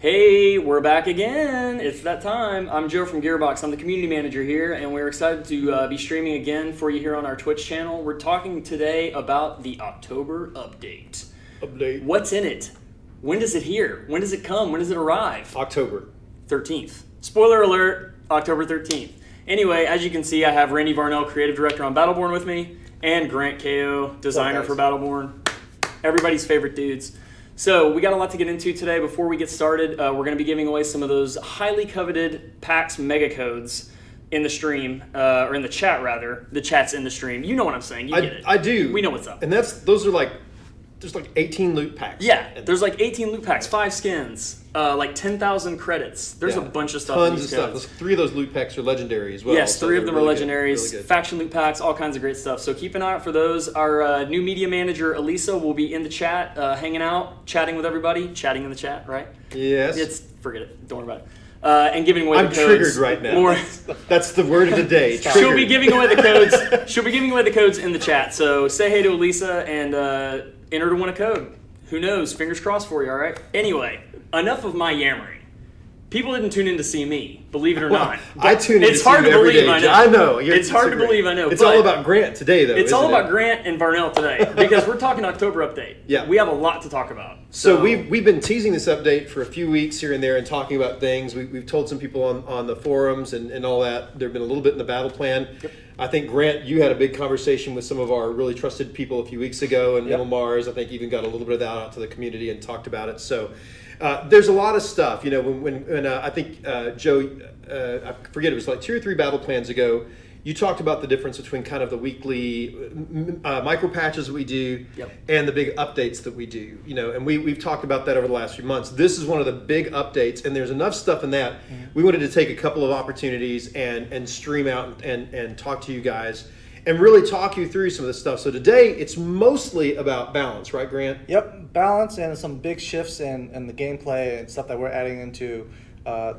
Hey, we're back again. It's that time. I'm Joe from Gearbox. I'm the community manager here, and we're excited to be streaming again for you here on our Twitch channel. We're talking today about the October update. What's in it? When does it here? When does it come? When does it arrive? October 13th. Spoiler alert, October 13th. Anyway, as you can see, I have Randy Varnell, creative director on Battleborn with me, and Grant KO, designer for Battleborn. Everybody's favorite dudes. So we got a lot to get into today. Before we get started, we're going to be giving away some of those highly coveted PAX mega codes in the stream, or in the chat rather. The chat's in the stream. You know what I'm saying. You get it. I do. We know what's up. And those are there's 18 loot packs. Yeah, there's 18 loot packs, 5 skins, 10,000 credits. There's a bunch of stuff. Tons of stuff. 3 of those loot packs are legendary as well. Yes, 3 of them are legendaries. Really faction loot packs, all kinds of great stuff. So keep an eye out for those. Our new media manager, Elisa, will be in the chat, hanging out, chatting with everybody. Chatting in the chat, right? Yes. Forget it. Don't worry about it. And giving away the codes. I'm triggered right now. That's the word of the day. She'll be giving away the codes. She'll be giving away the codes in the chat. So say hey to Elisa and enter to win a code. Who knows? Fingers crossed for you, all right? Anyway, enough of my yammering. People didn't tune in to see me, believe it or not. I tune in to see you every day. I know. It's hard to believe, I know. It's all about Grant today, though. It's all about Grant and Varnell today, because we're talking October update. Yeah. We have a lot to talk about. So we've been teasing this update for a few weeks here and there and talking about things. We've told some people on the forums and all that. There have been a little bit in the battle plan. Yep. I think, Grant, you had a big conversation with some of our really trusted people a few weeks ago, and Middle Mars, I think, even got a little bit of that out to the community and talked about it. So there's a lot of stuff. You know, when I think, Joe, I forget, it was 2 or 3 battle plans ago, you talked about the difference between kind of the weekly micro patches that we do and the big updates that we do. You know, and we've talked about that over the last few months. This is one of the big updates, and there's enough stuff in that. We wanted to take a couple of opportunities and stream out and talk to you guys and really talk you through some of this stuff. So today, it's mostly about balance, right, Grant? Yep, balance and some big shifts in the gameplay and stuff that we're adding into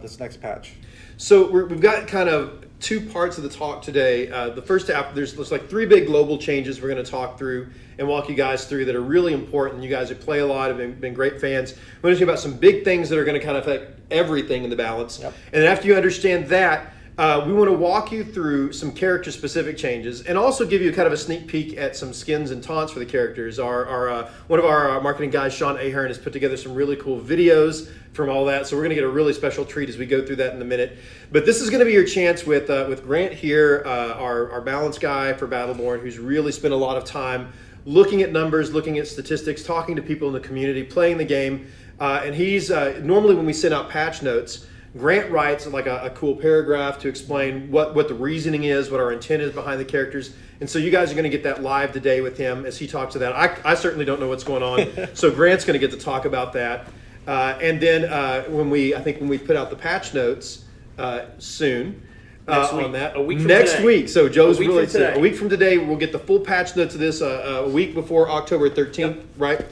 this next patch. So we've got kind of 2 parts of the talk today. The first half, there's 3 big global changes we're going to talk through and walk you guys through that are really important. You guys who play a lot have been great fans. We're going to talk about some big things that are going to kind of affect everything in the balance. Yep. And after you understand that, we want to walk you through some character-specific changes and also give you kind of a sneak peek at some skins and taunts for the characters. One of our marketing guys, Sean Ahern, has put together some really cool videos from all that, so we're going to get a really special treat as we go through that in a minute. But this is going to be your chance with Grant here, our balance guy for Battleborn, who's really spent a lot of time looking at numbers, looking at statistics, talking to people in the community, playing the game. And he's normally when we send out patch notes, Grant writes a cool paragraph to explain what the reasoning is, what our intent is behind the characters. And so you guys are going to get that live today with him as he talks to that. I certainly don't know what's going on, so Grant's going to get to talk about that. And then when we put out the patch notes soon on that. A week from next today. week. So Joe's really today. A week from today, we'll get the full patch notes of this a week before October 13th, right?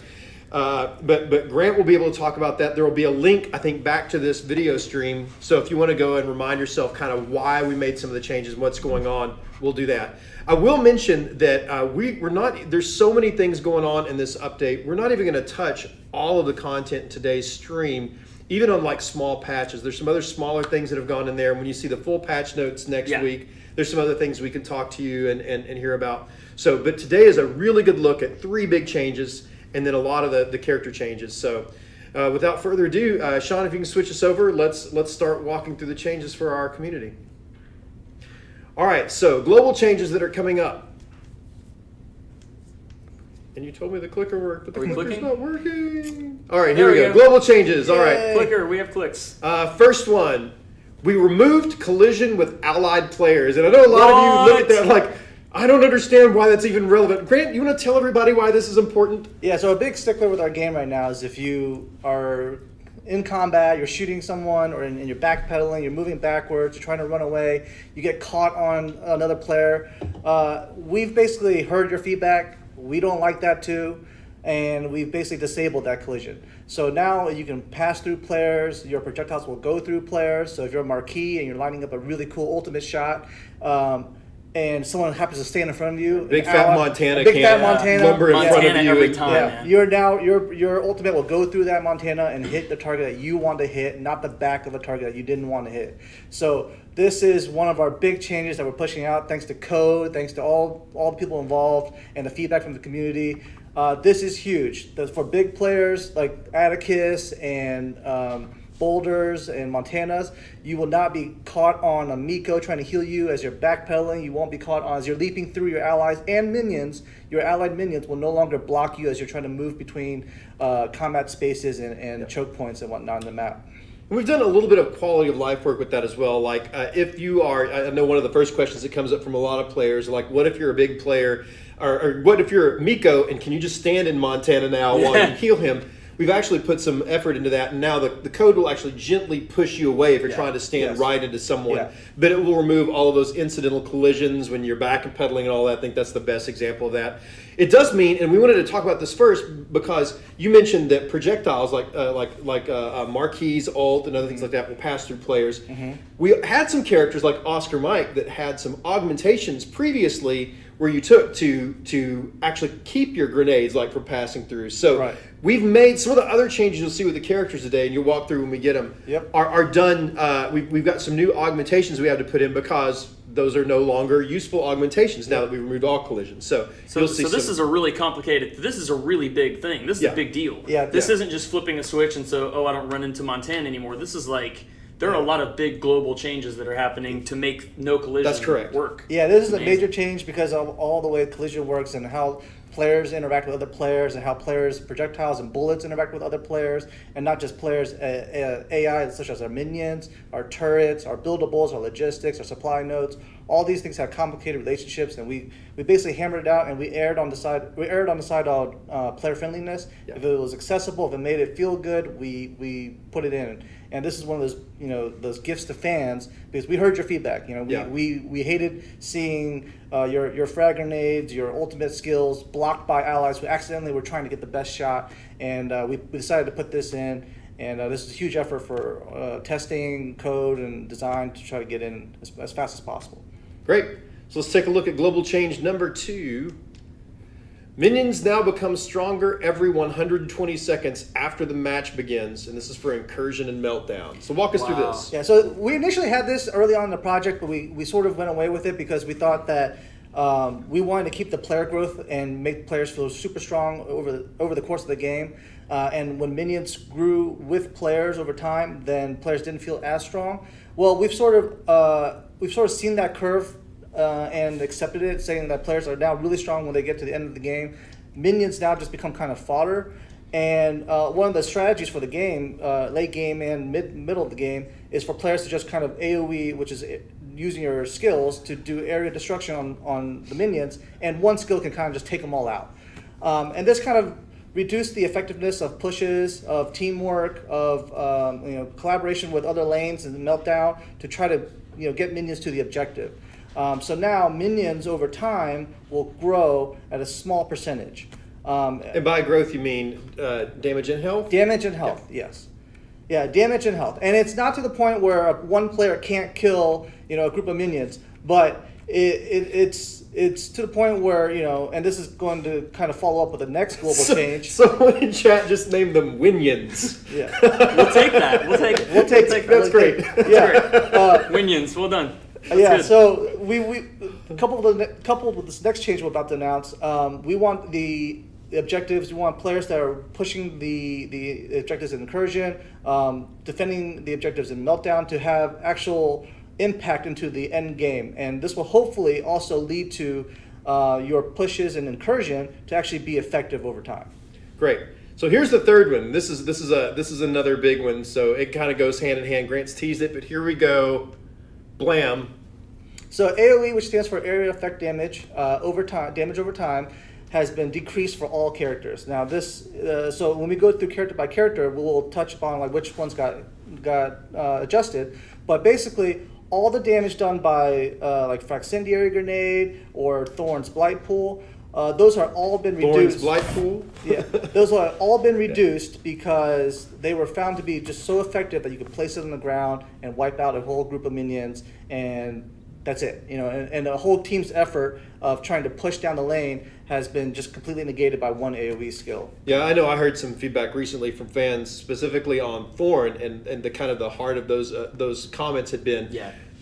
But Grant will be able to talk about that. There will be a link, I think, back to this video stream. So if you want to go and remind yourself kind of why we made some of the changes and what's going on, we'll do that. I will mention that we're not. There's so many things going on in this update. We're not even going to touch all of the content in today's stream, even on small patches. There's some other smaller things that have gone in there. When you see the full patch notes next week, there's some other things we can talk to you and hear about. So, but today is a really good look at 3 big changes and then a lot of the character changes. So without further ado, Sean, if you can switch us over, let's start walking through the changes for our community. All right, so global changes that are coming up. And you told me the clicker worked, but the clicker's not working. All right, here we go. Global changes. Yay. All right. Clicker, we have clicks. First one, we removed collision with allied players. And I know a lot of you look at that I don't understand why that's even relevant. Grant, you want to tell everybody why this is important? Yeah, so a big stickler with our game right now is if you are in combat, you're shooting someone, or you're backpedaling, you're moving backwards, you're trying to run away, you get caught on another player. We've basically heard your feedback. We don't like that too, and we've basically disabled that collision. So now you can pass through players, your projectiles will go through players. So if you're a marquee and you're lining up a really cool ultimate shot, and someone happens to stand in front of you, Big fat Montana big can't fat Montana, lumber in front of Montana you. every and- time. yeah, man. your ultimate will go through that Montana and hit the target that you want to hit, not the back of a target that you didn't want to hit. So this is one of our big changes that we're pushing out, thanks to code, thanks to all the people involved, and the feedback from the community. This is huge. For big players like Atticus and Boulders and Montanas, you will not be caught on a Miko trying to heal you as you're backpedaling. You won't be caught on as you're leaping through your allies and minions. Your allied minions will no longer block you as you're trying to move between combat spaces and choke points and whatnot on the map. And we've done a little bit of quality of life work with that as well. Like if you are, I know one of the first questions that comes up from a lot of players, like what if you're a big player, or what if you're Miko and can you just stand in Montana now while you heal him? We've actually put some effort into that, and now the code will actually gently push you away if you're trying to stand right into someone. Yeah. But it will remove all of those incidental collisions when you're back and pedaling and all that. I think that's the best example of that. It does mean, and we wanted to talk about this first because you mentioned that projectiles like Marquis, Alt, and other things like that will pass through players. Mm-hmm. We had some characters like Oscar Mike that had some augmentations previously where you took to actually keep your grenades like from passing through. So we've made some of the other changes you'll see with the characters today, and you'll walk through when we get them. Are done. We've got some new augmentations we have to put in because those are no longer useful augmentations now that we've removed all collisions. So you'll see. So this is a really complicated. This is a really big thing. This is a big deal. This isn't just flipping a switch and so I don't run into Montana anymore. This is like. There are a lot of big global changes that are happening to make no collision work. Yeah, this is a major change because of all the way collision works and how players interact with other players and how players, projectiles and bullets interact with other players, and not just players, AI such as our minions, our turrets, our buildables, our logistics, our supply nodes. All these things have complicated relationships, and we basically hammered it out, and we erred on the side of player friendliness. If it was accessible, if it made it feel good, we put it in. And this is one of those those gifts to fans because we heard your feedback. We hated seeing your frag grenades, your ultimate skills blocked by allies who accidentally were trying to get the best shot, and we decided to put this in. And this is a huge effort for testing, code, and design to try to get in as fast as possible. Great. So let's take a look at global change number 2. Minions now become stronger every 120 seconds after the match begins, and this is for Incursion and Meltdown. So walk us through this. Yeah, so we initially had this early on in the project, but we sort of went away with it because we thought that we wanted to keep the player growth and make players feel super strong over the course of the game. And when minions grew with players over time, then players didn't feel as strong. Well, we've sort of seen that curve and accepted it, saying that players are now really strong when they get to the end of the game. Minions now just become kind of fodder. And one of the strategies for the game, late game and middle of the game, is for players to just kind of AoE, which is using your skills to do area destruction on the minions, and one skill can kind of just take them all out. And this kind of reduced the effectiveness of pushes, of teamwork, of collaboration with other lanes and Meltdown to try to get minions to the objective. So now minions over time will grow at a small percentage. And by growth you mean damage and health? Damage and health, yes. Yeah, damage and health. And it's not to the point where one player can't kill a group of minions, but it's to the point where, and this is going to kind of follow up with the next global change. Someone in chat just named them Winions. Yeah. We'll take that. We'll take it. That's great. Yeah. Winions, well done. That's good. So we coupled with this next change we're about to announce, we want the objectives. We want players that are pushing the objectives in Incursion, defending the objectives in Meltdown to have actual impact into the end game, and this will hopefully also lead to your pushes in Incursion to actually be effective over time. Great. So here's the third one. This is another big one. So it kind of goes hand in hand. Grant's teased it, but here we go. Blam. So AoE, which stands for area effect damage over time, has been decreased for all characters. Now this, so when we go through character by character, we'll touch upon like which ones got adjusted. But basically, all the damage done by like Fraccendiary Grenade or Thorn's Blight Pool, those are all been reduced. Thorn's Blight Pool? Yeah, those are all been reduced because they were found to be just so effective that you could place it on the ground and wipe out a whole group of minions and that's it. And the whole team's effort of trying to push down the lane has been just completely negated by one AoE skill. Yeah, I know. I heard some feedback recently from fans, specifically on Thorn, and the kind of the heart of those comments had been,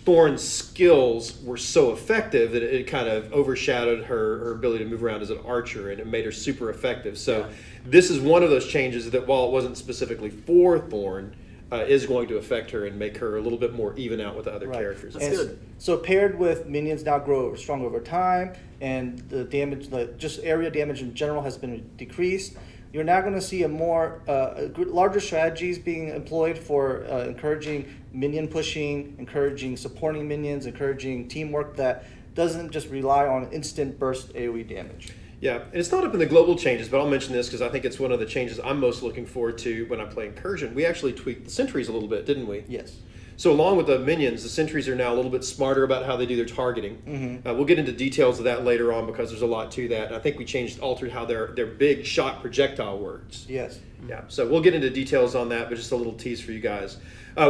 Thorn's skills were so effective that it kind of overshadowed her ability to move around as an archer, and it made her super effective. So this is one of those changes that, while it wasn't specifically for Thorn, is going to affect her and make her a little bit more even out with the other characters. That's good. So paired with minions now grow stronger over time, and the damage, just area damage in general, has been decreased. You're now going to see larger strategies being employed for encouraging minion pushing, encouraging supporting minions, encouraging teamwork that doesn't just rely on instant burst AoE damage. Yeah, and it's not up in the global changes, but I'll mention this because I think it's one of the changes I'm most looking forward to when I play Incursion. We actually tweaked the sentries a little bit, didn't we? Yes. So along with the minions, the sentries are now a little bit smarter about how they do their targeting. We'll get into details of that later on because there's a lot to that. And I think we altered how their big shot projectile works. Yes. Yeah, so we'll get into details on that, but just a little tease for you guys.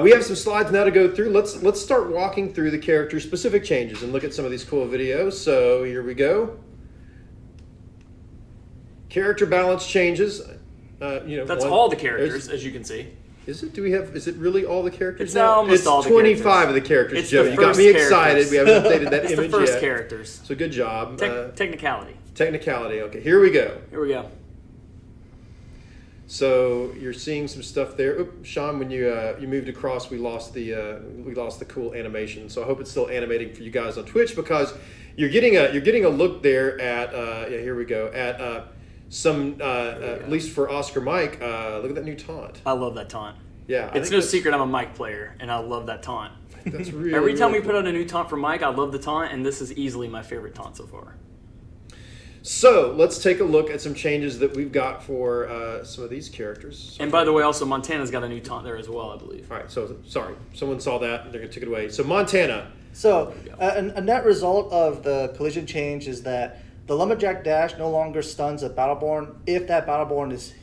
We have some slides now to go through. Let's start walking through the character-specific changes and look at some of these cool videos. So here we go. Character balance changes. That's all the characters, as you can see. Is it? Is it really all the characters It's now? almost It's all the 25 characters. of the characters, It's Joe. the You got first me excited. characters. We haven't updated that It's image the first yet. characters. So good job. Technicality. Technicality. Okay, here we go. Here we go. So you're seeing some stuff there. Oop, Sean, when you moved across, we lost the cool animation. So I hope it's still animating for you guys on Twitch because you're getting a look there at here we go at some at least for Oscar Mike. Look at that new taunt. I love that taunt. Yeah, it's no secret I'm a Mike player, and I love that taunt. That's really Every time we cool. put out a new taunt for Mike, I love the taunt, and this is easily my favorite taunt so far. So let's take a look at some changes that we've got for some of these characters. And by the way, also Montana's got a new taunt there as well, I believe. All right, so sorry, someone saw that and they took it away. So Montana. So a net result of the collision change is that the Lumberjack Dash no longer stuns a Battleborn if that Battleborn is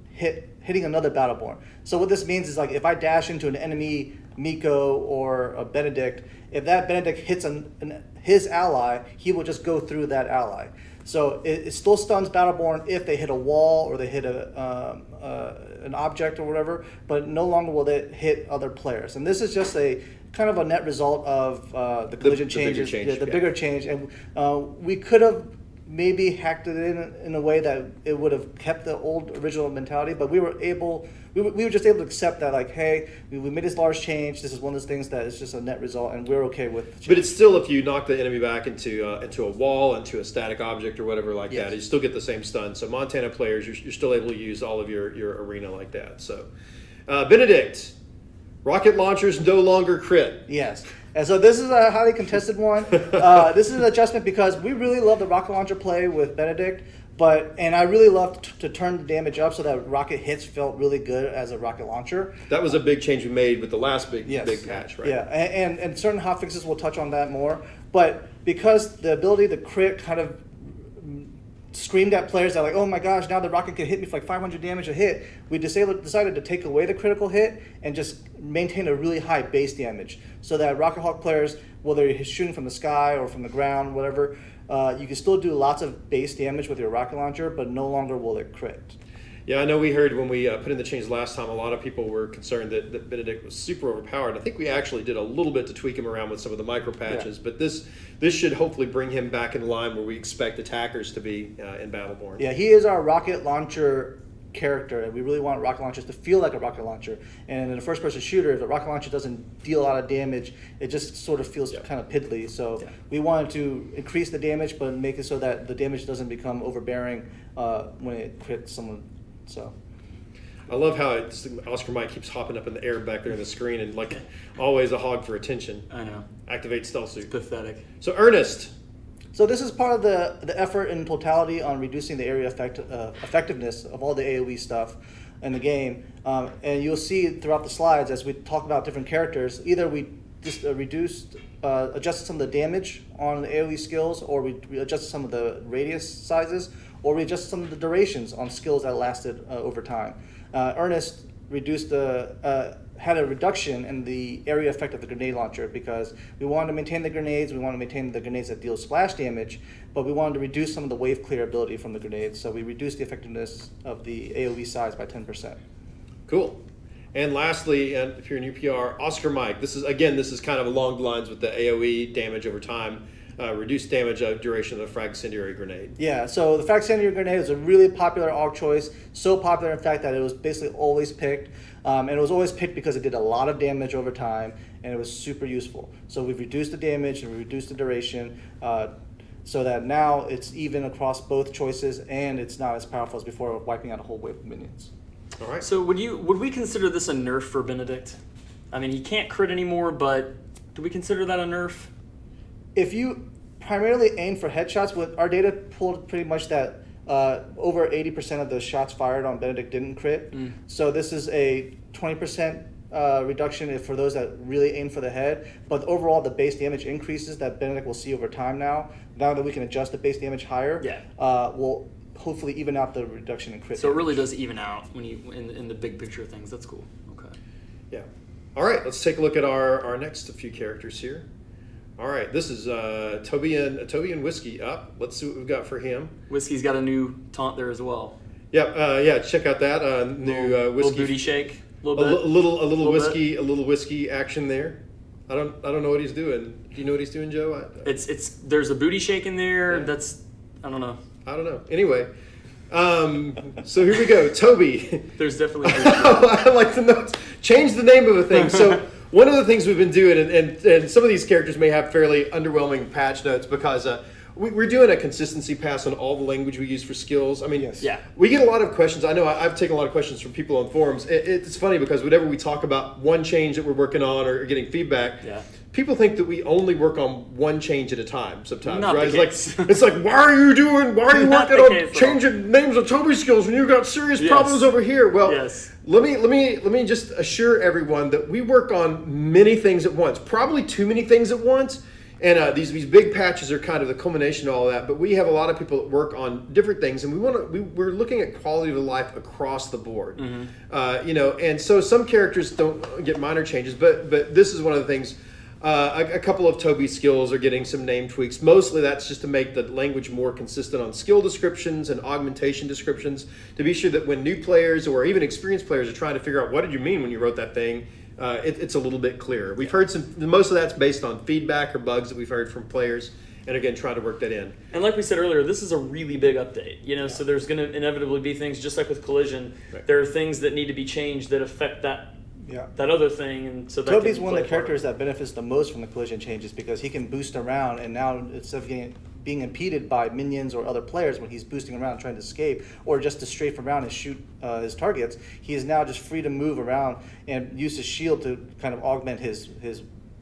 hitting another Battleborn. So what this means is, like, if I dash into an enemy Miko or a Benedict, if that Benedict hits his ally, he will just go through that ally. So it still stuns Battleborn if they hit a wall or they hit an object or whatever, but no longer will they hit other players. And this is just a kind of a net result of the collision changes, the bigger change. And we could have maybe hacked it in a way that it would have kept the old original mentality, but we were just able to accept that, like, hey, we made this large change. This is one of those things that is just a net result, and we're okay with the change. But it's still, if you knock the enemy back into a wall, into a static object or whatever like that, you still get the same stun. So Montana players, you're still able to use all of your arena like that. So Benedict, rocket launchers no longer crit. Yes. And so this is a highly contested one. This is an adjustment because we really love the rocket launcher play with Benedict, and I really love to turn the damage up so that rocket hits felt really good as a rocket launcher. That was a big change we made with the last big patch, right? Yeah, and certain hotfixes we'll touch on that more. But because the ability to crit kind of screamed at players that, like, oh my gosh, now the rocket can hit me for like 500 damage a hit, we decided to take away the critical hit and just maintain a really high base damage so that Rocket Hawk players, whether you're shooting from the sky or from the ground, whatever, you can still do lots of base damage with your rocket launcher, but no longer will it crit. Yeah, I know we heard when we put in the change last time, a lot of people were concerned that Benedict was super overpowered. I think we actually did a little bit to tweak him around with some of the micro patches, but this should hopefully bring him back in line where we expect attackers to be in Battleborn. Yeah, he is our rocket launcher character, and we really want rocket launchers to feel like a rocket launcher. And in a first-person shooter, if the rocket launcher doesn't deal a lot of damage, it just sort of feels kind of piddly. So we wanted to increase the damage, but make it so that the damage doesn't become overbearing when it crits someone. So I love how Oscar Mike keeps hopping up in the air back there on the screen and, like, always a hog for attention. I know. Activate stealth suit. It's pathetic. So Ernest. So this is part of the effort in totality on reducing the area effectiveness of all the AoE stuff in the game. And you'll see throughout the slides as we talk about different characters, either we just adjusted some of the damage on the AoE skills, or we adjusted some of the radius sizes, or we adjusted some of the durations on skills that lasted over time. Ernest reduced the had a reduction in the area effect of the grenade launcher because we wanted to maintain the grenades, we wanted to maintain the grenades that deal splash damage, but we wanted to reduce some of the wave clear ability from the grenades, so we reduced the effectiveness of the AoE size by 10%. Cool. And lastly, and if you're in UPR, Oscar Mike. This is kind of along the lines with the AoE damage over time, reduced damage duration of the frag incendiary grenade. Yeah, so the frag incendiary grenade is a really popular AUG choice, so popular in fact that it was basically always picked. And it was always picked because it did a lot of damage over time, and it was super useful. So we've reduced the damage and we reduced the duration, so that now it's even across both choices, and it's not as powerful as before, wiping out a whole wave of minions. All right. So would we consider this a nerf for Benedict? I mean, he can't crit anymore, but do we consider that a nerf? If you primarily aim for headshots, with our data pulled pretty much that over 80% of the shots fired on Benedict didn't crit. So this is a 20% reduction for those that really aim for the head. But overall, the base damage increases that Benedict will see over time now. Now that we can adjust the base damage higher, will hopefully even out the reduction in crit. So it really does even out when you in the big picture of things. That's cool. Okay. Yeah. All right, let's take a look at our next few characters here. All right, this is Toby and Whiskey up. Let's see what we've got for him. Whiskey's got a new taunt there as well. Yep. Check out that new Whiskey. Little booty shake. A little whiskey action there. I don't know what he's doing. Do you know what he's doing, Joe? There's a booty shake in there. Yeah. I don't know. Anyway, so here we go. Toby. There's definitely. I like the notes. Change the name of a thing. So one of the things we've been doing, and some of these characters may have fairly underwhelming patch notes because we're doing a consistency pass on all the language we use for skills. I mean, Yes. Yeah. We get a lot of questions. I know I've taken a lot of questions from people on forums. It's funny because whenever we talk about one change that we're working on or getting feedback, people think that we only work on one change at a time sometimes. Not right? the case. It's like, why are you working Not the on case, though. changing names of Toby skills when you've got serious Yes. problems over here? Well, Yes. let me just assure everyone that we work on many things at once, probably too many things at once. And these big patches are kind of the culmination of all that. But we have a lot of people that work on different things, and we're looking at quality of life across the board. And so some characters don't get minor changes, but this is one of the things. A couple of Toby's skills are getting some name tweaks. Mostly that's just to make the language more consistent on skill descriptions and augmentation descriptions, to be sure that when new players or even experienced players are trying to figure out what did you mean when you wrote that thing, it's a little bit clearer. We've heard most of that's based on feedback or bugs that we've heard from players, and again, try to work that in. And like we said earlier, this is a really big update. So there's going to inevitably be things, just like with Collision, there are things that need to be changed that affect that other thing, and so that Toby's one of the characters that benefits the most from the collision changes because he can boost around, and now instead of being impeded by minions or other players when he's boosting around trying to escape or just to strafe around and shoot his targets, he is now just free to move around and use his shield to kind of augment his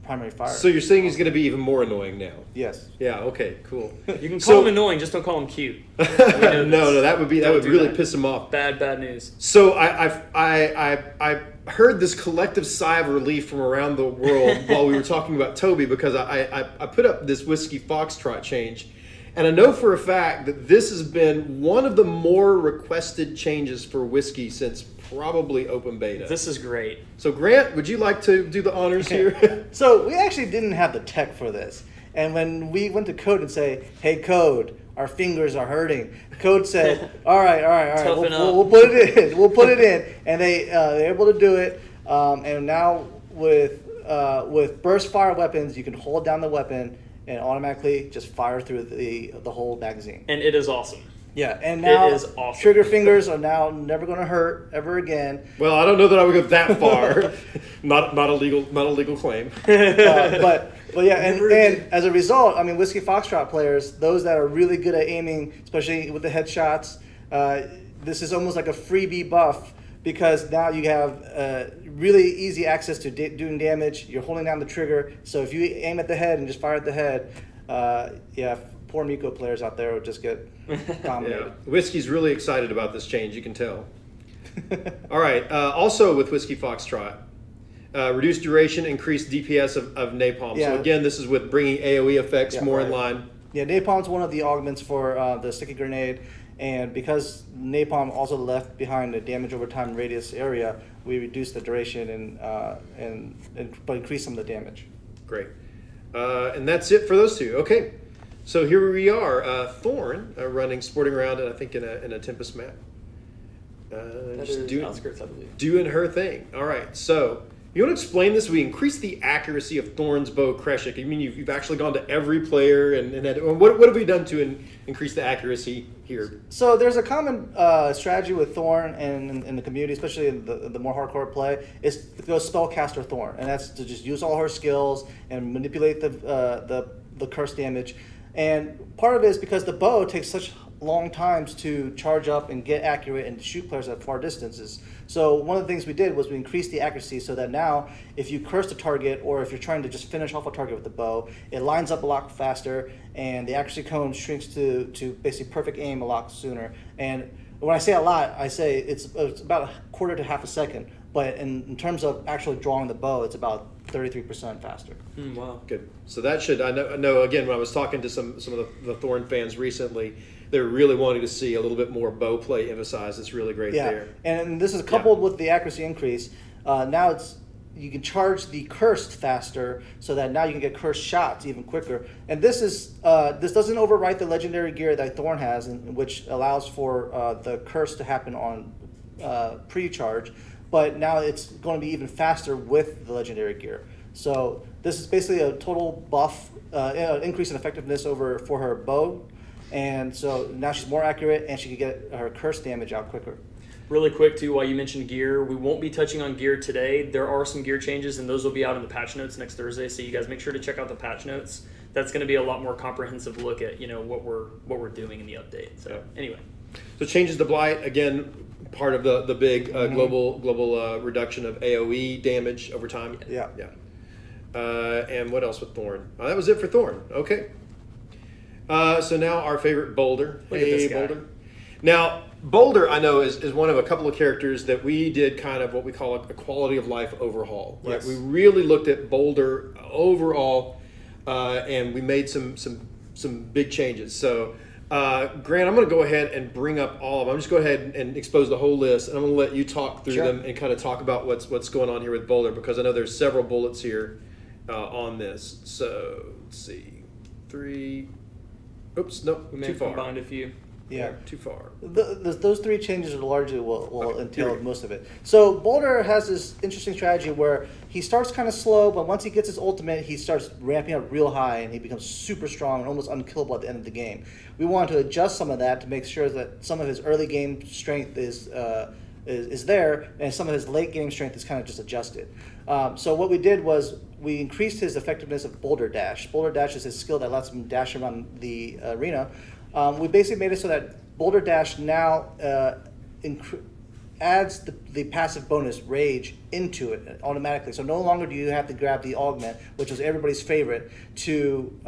primary fire. So you're saying he's going to be even more annoying now? Yes. Yeah. Okay. Cool. You can call him annoying, just don't call him cute. No, that would really piss him off. Bad news. So I heard this collective sigh of relief from around the world while we were talking about Toby because I put up this Whiskey Foxtrot change, and I know for a fact that this has been one of the more requested changes for Whiskey since probably open beta. This is great. So Grant, would you like to do the honors here? So we actually didn't have the tech for this. And when we went to Code and say, hey Code, our fingers are hurting, Code said, all right, we'll put it in. And they're able to do it. And now with burst fire weapons, you can hold down the weapon and automatically just fire through the whole magazine. And it is awesome. Yeah, and now it is awesome. Trigger fingers are now never going to hurt ever again. Well, I don't know that I would go that far. not a legal claim. But yeah, and as a result, I mean, Whiskey Foxtrot players, those that are really good at aiming, especially with the headshots, this is almost like a freebie buff because now you have really easy access to doing damage. You're holding down the trigger, so if you aim at the head and just fire at the head, poor Miko players out there would just get dominated. Whiskey's really excited about this change, you can tell. All right, also with Whiskey Foxtrot, reduced duration, increased DPS of napalm. So again, this is with bringing AoE effects more in line. Yeah, napalm's one of the augments for the sticky grenade, and because napalm also left behind a damage over time radius area, we reduced the duration but increased some of the damage. Great. And that's it for those two. Okay. So here we are, Thorn running, sporting around, I think in a Tempest map. Just outskirts, I believe. doing her thing. All right. So you want to explain this? We increased the accuracy of Thorn's bow, Kreshik. I mean, you've actually gone to every player, and what have we done to increase the accuracy here? So there's a common strategy with Thorn and in the community, especially in the more hardcore play, is to go spellcaster Thorn, and that's to just use all her skills and manipulate the curse damage. And part of it is because the bow takes such long times to charge up and get accurate and shoot players at far distances. So one of the things we did was we increased the accuracy so that now if you curse a target or if you're trying to just finish off a target with the bow, it lines up a lot faster and the accuracy cone shrinks to basically perfect aim a lot sooner. And when I say a lot, I say it's about a quarter to half a second. But in terms of actually drawing the bow, it's about 33% faster. Wow, good. So that should, I know again, when I was talking to some of the Thorn fans recently, they're really wanting to see a little bit more bow play emphasized. It's really great there. And this is coupled with the accuracy increase. Now you can charge the cursed faster, so that now you can get cursed shots even quicker. And this doesn't overwrite the legendary gear that Thorn has, which allows for the curse to happen on pre-charge. But now it's going to be even faster with the legendary gear. So this is basically a total buff, increase in effectiveness for her bow. And so now she's more accurate and she can get her curse damage out quicker. Really quick too, while you mentioned gear, we won't be touching on gear today. There are some gear changes and those will be out in the patch notes next Thursday. So you guys make sure to check out the patch notes. That's going to be a lot more comprehensive look at, what we're doing in the update. So anyway. So changes to Blight, again, part of the big global reduction of AoE damage over time. Yeah. And what else with Thorn? Oh, that was it for Thorn. Okay. So now our favorite Boulder. Look at this guy. Boulder. Now, Boulder, I know, is one of a couple of characters that we did kind of what we call a quality of life overhaul. Right? Yes. We really looked at Boulder overall, and we made some big changes. So, Grant, I'm going to go ahead and bring up all of them. I'm just go ahead and expose the whole list, and I'm going to let you talk through them and kind of talk about what's going on here with Boulder, because I know there's several bullets here on this. So, let's see. 3. Oops, nope, We may too have far. combined a few. Yeah. Too far. Those three changes are largely will entail here we go. most of it. So Boulder has this interesting strategy where he starts kind of slow, but once he gets his ultimate, he starts ramping up real high, and he becomes super strong and almost unkillable at the end of the game. We want to adjust some of that to make sure that some of his early game strength is there, and some of his late game strength is kind of just adjusted. So what we did was we increased his effectiveness of Boulder Dash. Boulder Dash is his skill that lets him dash around the arena. We basically made it so that Boulder Dash now adds the passive bonus Rage into it automatically. So no longer do you have to grab the augment, which was everybody's favorite, to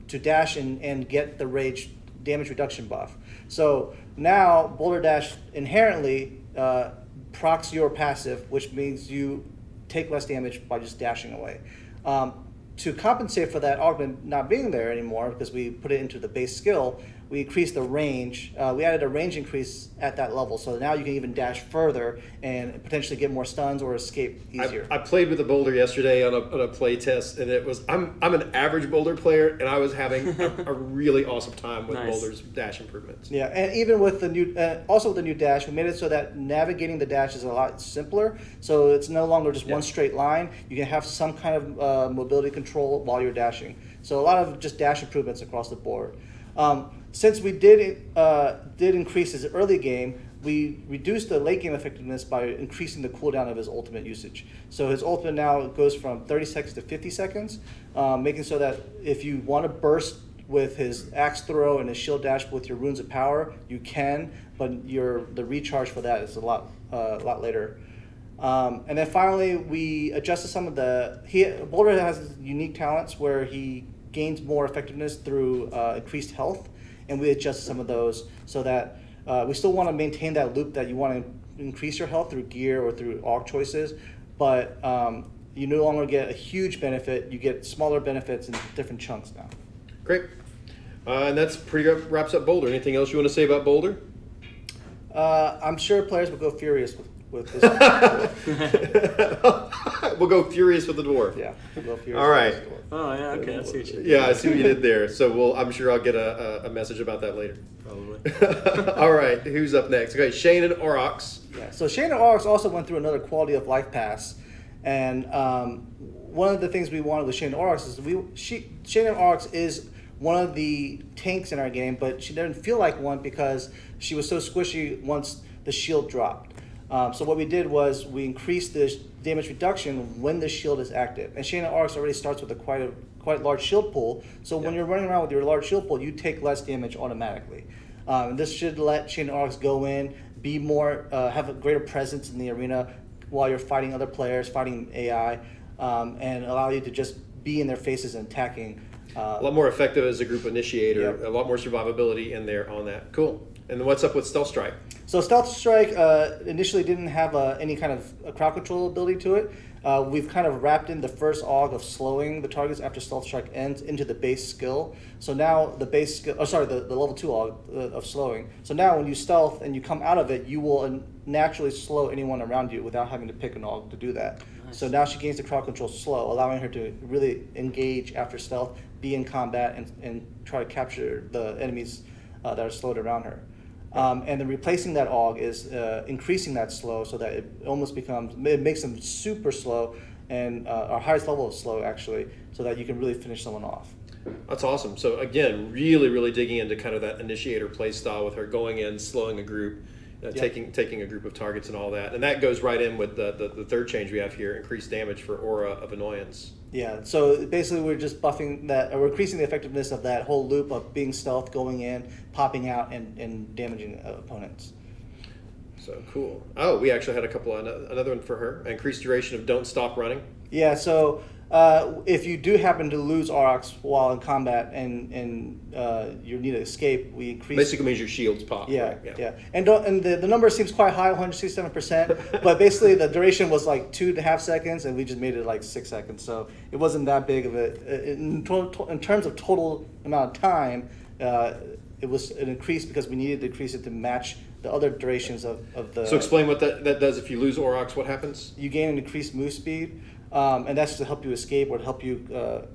dash and get the Rage damage reduction buff. So now Boulder Dash inherently procs your passive, which means you take less damage by just dashing away. To compensate for that augment not being there anymore, because we put it into the base skill, we increased the range. We added a range increase at that level, so now you can even dash further and potentially get more stuns or escape easier. I played with a Boulder yesterday on a play test, and it was I'm an average Boulder player, and I was having a really awesome time with Nice. Boulder's dash improvements. Yeah, and even with the new, also with the new dash, we made it so that navigating the dash is a lot simpler. So it's no longer just one straight line. You can have some kind of mobility control while you're dashing. So a lot of just dash improvements across the board. Since we did increase his early game, we reduced the late game effectiveness by increasing the cooldown of his ultimate usage. So his ultimate now goes from 30 seconds to 50 seconds, making so that if you want to burst with his axe throw and his shield dash with your runes of power, you can, but the recharge for that is a lot later. And then finally, we adjusted some of Boulder has unique talents where he gains more effectiveness through increased health, and we adjusted some of those so that we still want to maintain that loop that you want to increase your health through gear or through aug choices, but you no longer get a huge benefit. You get smaller benefits in different chunks now. Great. And that's pretty wraps up Boulder. Anything else you want to say about Boulder? I'm sure players will go furious with this. We'll go furious with the dwarf. Yeah, we'll go furious. All right. With this dwarf. Oh yeah, okay, I see what you did. Yeah, I see what you did there. So I'm sure I'll get a message about that later. Probably. All right, who's up next? Okay, Shane and Aurochs. Yeah, so Shane and Aurochs also went through another quality of life pass, and one of the things we wanted with Shane and Aurochs is Shane and Aurochs is one of the tanks in our game, but she didn't feel like one because she was so squishy once the shield dropped. So what we did was we increased the damage reduction when the shield is active. And Shane and Aurochs already starts with a quite large shield pool. So when you're running around with your large shield pool, you take less damage automatically. This should let Shane and Aurochs go in, be more, have a greater presence in the arena while you're fighting other players, fighting AI, and allow you to just be in their faces and attacking. A lot more effective as a group initiator. Yep. A lot more survivability in there on that. Cool. And then what's up with Stealth Strike? So Stealth Strike initially didn't have any kind of a crowd control ability to it. We've kind of wrapped in the first aug of slowing the targets after Stealth Strike ends into the base skill. So now the base skill, the level 2 aug of slowing. So now when you stealth and you come out of it, you will naturally slow anyone around you without having to pick an aug to do that. Nice. So now she gains the crowd control slow, allowing her to really engage after stealth, be in combat, and try to capture the enemies that are slowed around her. And then replacing that aug is increasing that slow so that it makes them super slow and our highest level of slow actually, so that you can really finish someone off. That's awesome. So again, really digging into kind of that initiator play style with her going in, slowing a group, taking a group of targets and all that. And that goes right in with the third change we have here, increased damage for Aura of Annoyance. Yeah, so basically we're just buffing that, or we're increasing the effectiveness of that whole loop of being stealth, going in, popping out, and damaging opponents. So cool. Oh, we actually had another one for her. Increased duration of Don't Stop Running. Yeah, so if you do happen to lose Aurochs while in combat and you need to escape, we increase. Basically means your shields pop. Yeah, right? yeah. And the number seems quite high, 167%, but basically the duration was like 2.5 seconds, and we just made it like 6 seconds. So it wasn't that big of a. In terms of total amount of time, it was an increase because we needed to increase it to match the other durations of the. So explain what that does. If you lose Aurochs, what happens? You gain an increased move speed. And that's to help you escape or to help you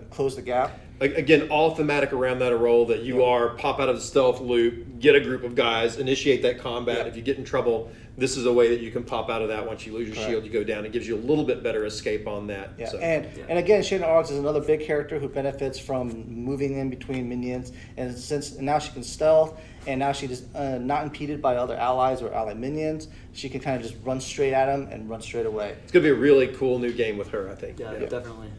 close the gap. Again, all thematic around that role that you pop out of the stealth loop, get a group of guys, initiate that combat. Yep. If you get in trouble, this is a way that you can pop out of that. Once you lose your shield, you go down. It gives you a little bit better escape on that. Yeah. So. And again, Shane Aurochs is another big character who benefits from moving in between minions. And since now she can stealth, and now she's not impeded by other allies or ally minions, she can kind of just run straight at them and run straight away. It's going to be a really cool new game with her, I think. Yeah, definitely.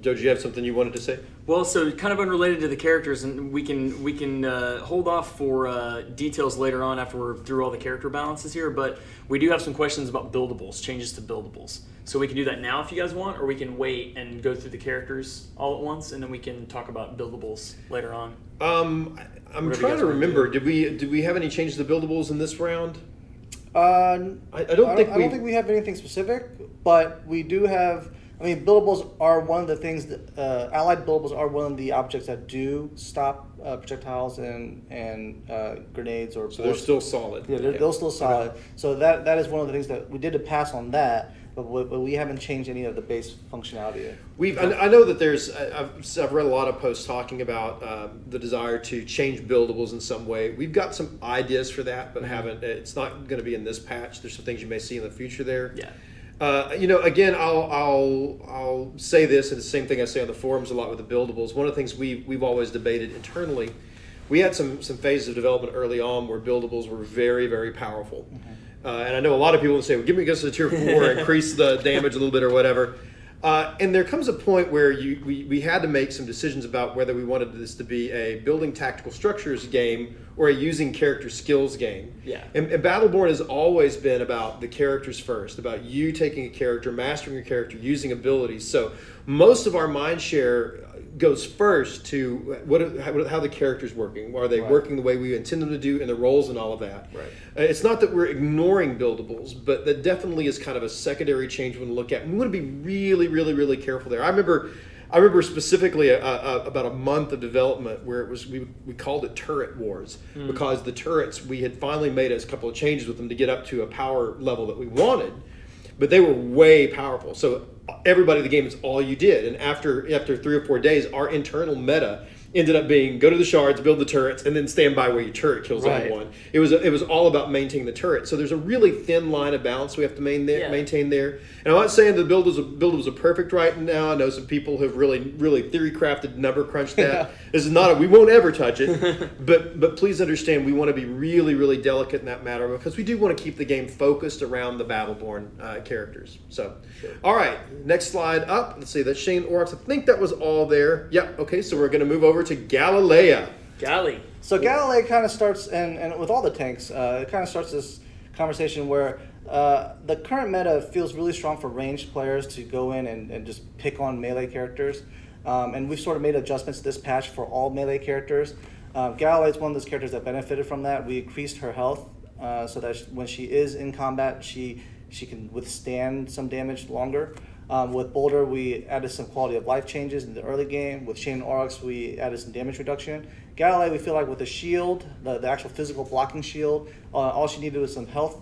Joe, did you have something you wanted to say? Well, so kind of unrelated to the characters, and we can hold off for details later on after we're through all the character balances here, but we do have some questions about buildables, changes to buildables. So we can do that now if you guys want, or we can wait and go through the characters all at once, and then we can talk about buildables later on. I'm trying to remember. Did we have any changes to buildables in this round? I don't think think we have anything specific, but we do have. I mean, buildables are one of the things that allied buildables are one of the objects that do stop projectiles and grenades or. So they're still solid. Yeah, they're still solid. Okay. So that is one of the things that we did to pass on that, but we haven't changed any of the base functionality yet. I know that there's. I've read a lot of posts talking about the desire to change buildables in some way. We've got some ideas for that, but haven't. It's not going to be in this patch. There's some things you may see in the future there. Yeah. Again, I'll say this, and it's the same thing I say on the forums a lot with the buildables. One of the things we've always debated internally, we had some phases of development early on where buildables were very, very powerful. Mm-hmm. And I know a lot of people will say, well, give me us a tier 4, increase the damage a little bit or whatever. And there comes a point where we had to make some decisions about whether we wanted this to be a building tactical structures game or a using character skills game. Yeah. And Battleborn has always been about the characters first, about you taking a character, mastering your character, using abilities. So most of our mind share goes first to how the character's working. Are they working the way we intend them to do in the roles and all of that? Right. It's not that we're ignoring buildables, but that definitely is kind of a secondary change we want to look at. We want to be really, really, really careful there. I remember I remember specifically about a month of development where it was we called it Turret Wars because the turrets, we had finally made a couple of changes with them to get up to a power level that we wanted, but they were way powerful. So everybody in the game is all you did, and after 3 or 4 days, our internal meta ended up being go to the shards, build the turrets, and then stand by where your turret kills everyone. It was all about maintaining the turret. So there's a really thin line of balance we have to maintain there. And I'm not saying the build was a perfect right now. I know some people have really theory crafted, number crunched that. This is not we won't ever touch it. but please understand, we want to be really delicate in that matter because we do want to keep the game focused around the Battleborn characters. So, all right, next slide up. Let's see, that's Shane Oryx. I think that was all there. Yep. Okay, so we're going to move over to Galilea. Galley. So Galilea kind of starts, and with all the tanks, it kind of starts this conversation where the current meta feels really strong for ranged players to go in and just pick on melee characters. And we've sort of made adjustments this patch for all melee characters. Galilea is one of those characters that benefited from that. We increased her health so that when she is in combat, she can withstand some damage longer. With Boulder, we added some quality of life changes in the early game. With Shane Oryx, we added some damage reduction. Galilea, we feel like with the shield, the actual physical blocking shield, all she needed was some health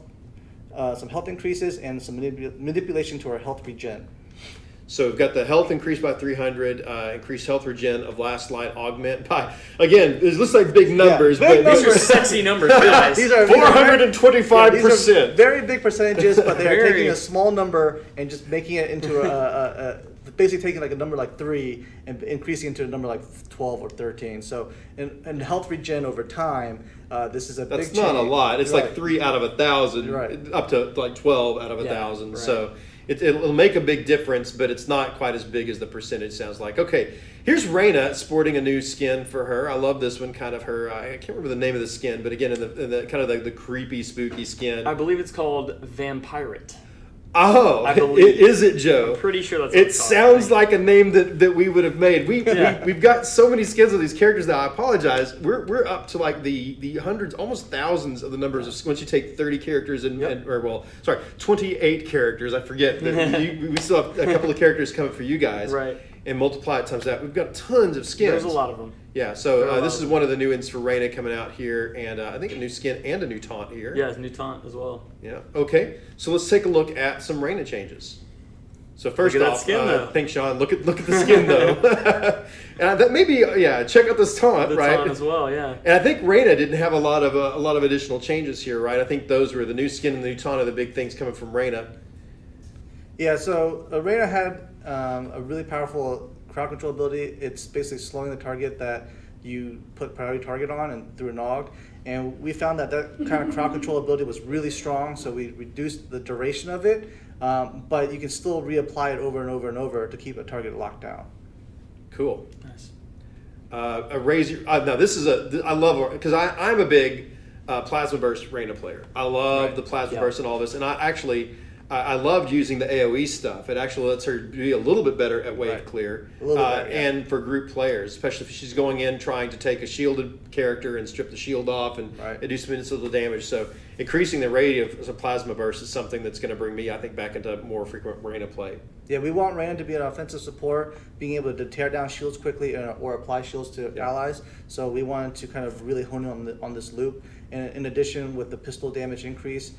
increases and some manipulation to her health regen. So we've got the health increased by 300, increased health regen of last light augment by, again, it looks like big numbers, big but These are sexy numbers, guys. These are 425%. Very big percentages, but they are taking a small number and just making it into basically taking like a number like 3 and increasing it to a number like 12 or 13. So in health regen over time, this is a big change. That's not a lot. It's like 3 out of 1,000, Right. up to like 12 out of 1,000. right. So it'll make a big difference, but it's not quite as big as the percentage sounds like. Okay, here's Reyna sporting a new skin for her. I love this one, kind of her. I can't remember the name of the skin, but again, in the kind of the creepy, spooky skin. I believe it's called Vampirate. Oh, I believe. Is it, Joe? I'm pretty sure that's what it it's called. sounds like a name that we would have made. We've got so many skins of these characters now. I apologize. We're up to like the hundreds, almost thousands of the numbers of once you take 30 characters and 28 characters. I forget that we still have a couple of characters coming for you guys. Right. And multiply it times that. We've got tons of skins. There's a lot of them. Yeah, so this is one of the new ones for Reyna coming out here, and I think a new skin and a new taunt here. Yeah, it's new taunt as well. Yeah. Okay. So let's take a look at some Reyna changes. So first off, thanks, Sean. Look at the skin though. That maybe check out this taunt, The right? taunt as well, yeah. And I think Reyna didn't have a lot of additional changes here, right? I think those were the new skin and the new taunt are the big things coming from Reyna. Yeah. So Reyna had a really powerful crowd control ability. It's basically slowing the target that you put priority target on and through a Nog. And we found that kind of crowd control ability was really strong, so we reduced the duration of it, but you can still reapply it over and over and over to keep a target locked down. Cool. Nice. Now this is I love because I'm a big Plasma Burst Reyna player. I love the Plasma Burst and all this, and I loved using the AoE stuff. It actually lets her be a little bit better at wave clear, and for group players, especially if she's going in trying to take a shielded character and strip the shield off and do some incidental damage. So increasing the radius of Plasma Burst is something that's going to bring me, I think, back into more frequent Reyna play. Yeah, we want Reyna to be an offensive support, being able to tear down shields quickly or apply shields to allies. So we wanted to kind of really hone in on this loop. And in addition, with the pistol damage increase,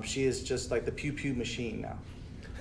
she is just like the pew pew machine now.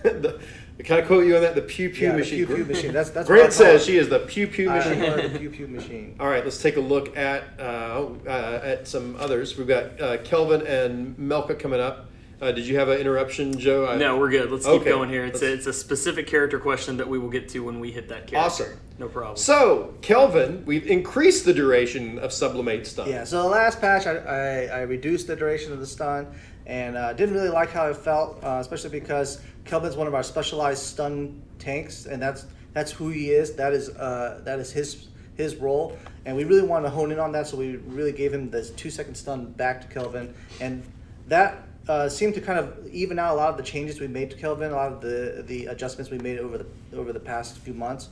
Can I quote you on that? The pew pew machine. The pew pew machine. That's Grant says she is the pew pew machine. The pew pew machine. All right, let's take a look at some others. We've got Kelvin and Melka coming up. Did you have an interruption, Joe? No, we're good. Let's keep going here. It's a specific character question that we will get to when we hit that character. Awesome. No problem. So, Kelvin, we've increased the duration of Sublimate stun. Yeah, so the last patch, I reduced the duration of the stun, and didn't really like how it felt, especially because Kelvin's one of our specialized stun tanks, and that's who he is. That is his role, and we really wanted to hone in on that, so we really gave him this 2-second stun back to Kelvin, and that seemed to kind of even out a lot of the changes we made to Kelvin, a lot of the adjustments we made over the past few months.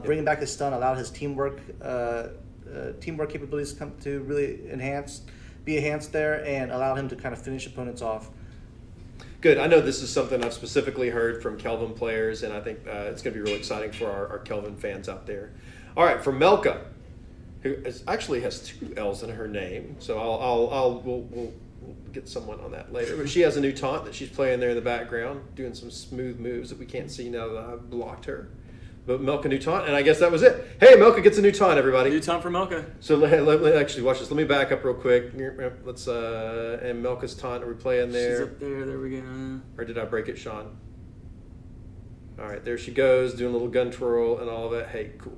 Bringing back his stun allowed his teamwork capabilities to really be enhanced there, and allowed him to kind of finish opponents off. Good. I know this is something I've specifically heard from Kelvin players, and I think it's going to be really exciting for our Kelvin fans out there. All right, for Melka, who actually has 2 L's in her name, so we'll get someone on that later. But she has a new taunt that she's playing there in the background, doing some smooth moves that we can't see now that I've blocked her. But Melka, new taunt, and I guess that was it. Hey, Melka gets a new taunt, everybody. New taunt for Melka. So let actually watch this. Let me back up real quick. Let's and Melka's taunt. Are we playing there? She's up there. There we go. Or did I break it, Sean? All right, there she goes, doing a little gun twirl and all of that. Hey, cool.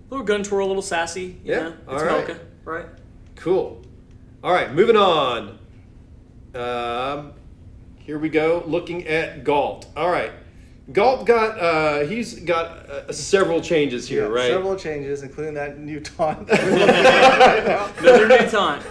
Little gun twirl, a little sassy. Yeah, It's all right. Melka, right? Cool. All right, moving on. Here we go. Looking at Galt. All right. Galt got he's got several changes here, right? Several changes, including that new taunt. Another new taunt.